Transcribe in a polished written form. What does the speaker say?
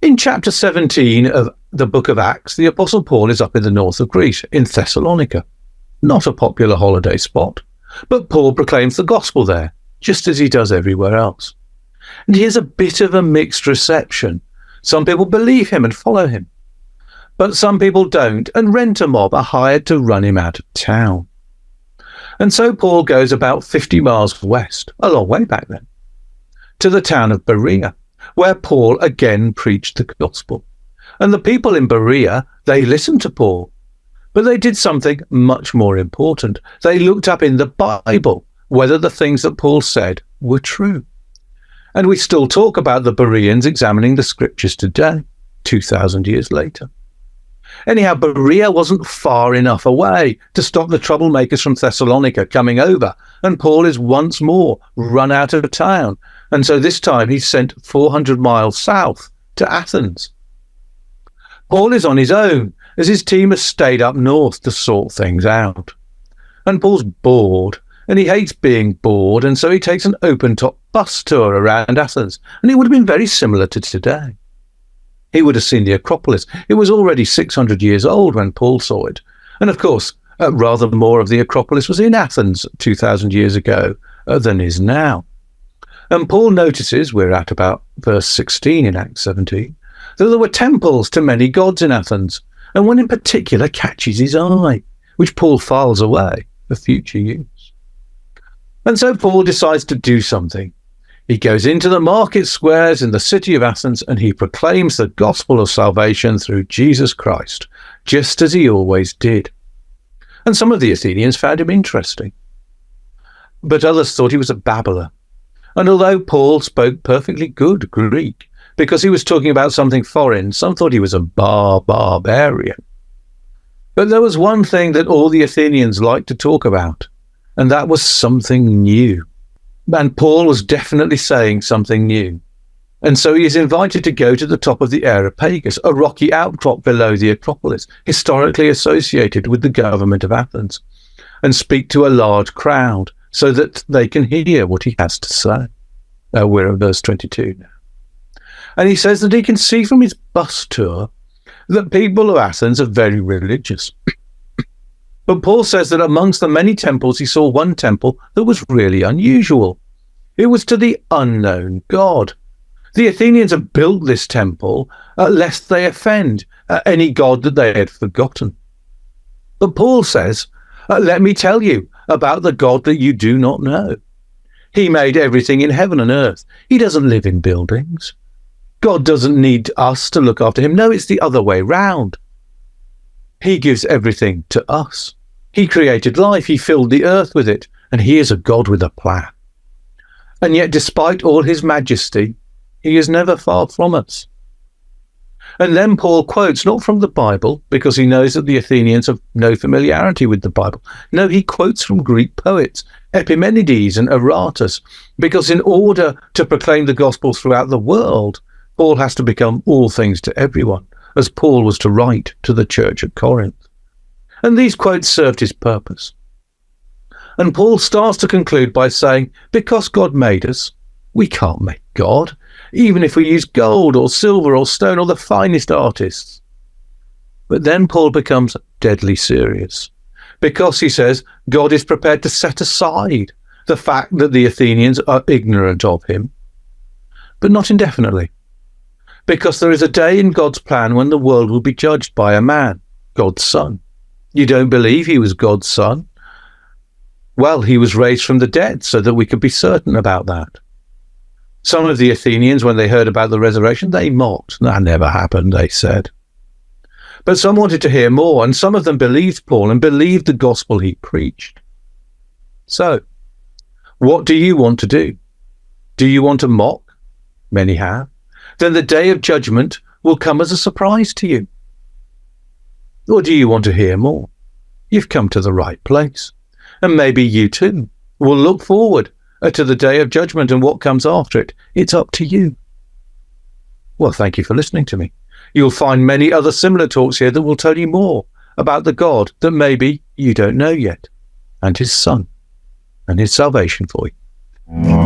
In chapter 17 of the book of Acts, the Apostle Paul is up in the north of Greece, in Thessalonica. Not a popular holiday spot, but Paul proclaims the gospel there, just as he does everywhere else. And he has a bit of a mixed reception. Some people believe him and follow him, but some people don't, and rent a mob are hired to run him out of town. And so Paul goes about 50 miles west, a long way back then, to the town of Berea, where Paul again preached the gospel. And the people in Berea, they listened to Paul, but they did something much more important. They looked up in the Bible whether the things that Paul said were true. And we still talk about the Bereans examining the scriptures today, 2,000 years later. Anyhow, Berea wasn't far enough away to stop the troublemakers from Thessalonica coming over, and Paul is once more run out of town. And so this time he's sent 400 miles south to Athens. Paul is on his own, as his team has stayed up north to sort things out. And Paul's bored, and he hates being bored, and so he takes an open-top bus tour around Athens, and it would have been very similar to today. He would have seen the Acropolis. It was already 600 years old when Paul saw it. And of course, rather more of the Acropolis was in Athens 2,000 years ago than is now. And Paul notices, we're at about verse 16 in Acts 17, that there were temples to many gods in Athens, and one in particular catches his eye, which Paul files away for future use. And so Paul decides to do something. He goes into the market squares in the city of Athens, and he proclaims the gospel of salvation through Jesus Christ, just as he always did. And some of the Athenians found him interesting, but others thought he was a babbler. And although Paul spoke perfectly good Greek, because he was talking about something foreign, some thought he was a barbarian. But there was one thing that all the Athenians liked to talk about, and that was something new. And Paul was definitely saying something new. And so he is invited to go to the top of the Areopagus, a rocky outcrop below the Acropolis, historically associated with the government of Athens, and speak to a large crowd so that they can hear what he has to say. We're at verse 22 now. And he says that he can see from his bus tour that people of Athens are very religious. But Paul says that amongst the many temples, he saw one temple that was really unusual. It was to the unknown God. The Athenians had built this temple lest they offend any god that they had forgotten. But Paul says, let me tell you about the God that you do not know. He made everything in heaven and earth. He doesn't live in buildings. God doesn't need us to look after him. No, it's the other way round. He gives everything to us. He created life. He filled the earth with it. And he is a God with a plan. And yet, despite all his majesty, he is never far from us. And then Paul quotes not from the Bible, because he knows that the Athenians have no familiarity with the Bible. No, he quotes from Greek poets, Epimenides and Aratus, because in order to proclaim the gospel throughout the world, Paul has to become all things to everyone, as Paul was to write to the church at Corinth. And these quotes served his purpose. And Paul starts to conclude by saying, because God made us, we can't make God, even if we use gold or silver or stone or the finest artists. But then Paul becomes deadly serious, because he says God is prepared to set aside the fact that the Athenians are ignorant of him, but not indefinitely. Because there is a day in God's plan when the world will be judged by a man, God's son. You don't believe he was God's son? Well, he was raised from the dead so that we could be certain about that. Some of the Athenians, when they heard about the resurrection, they mocked. That never happened, they said. But some wanted to hear more, and some of them believed Paul and believed the gospel he preached. So, what do you want to do? Do you want to mock? Many have. Then the day of judgment will come as a surprise to you. Or do you want to hear more? You've come to the right place. And maybe you too will look forward to the day of judgment and what comes after it. It's up to you. Well, thank you for listening to me. You'll find many other similar talks here that will tell you more about the God that maybe you don't know yet, and his Son, and his salvation for you.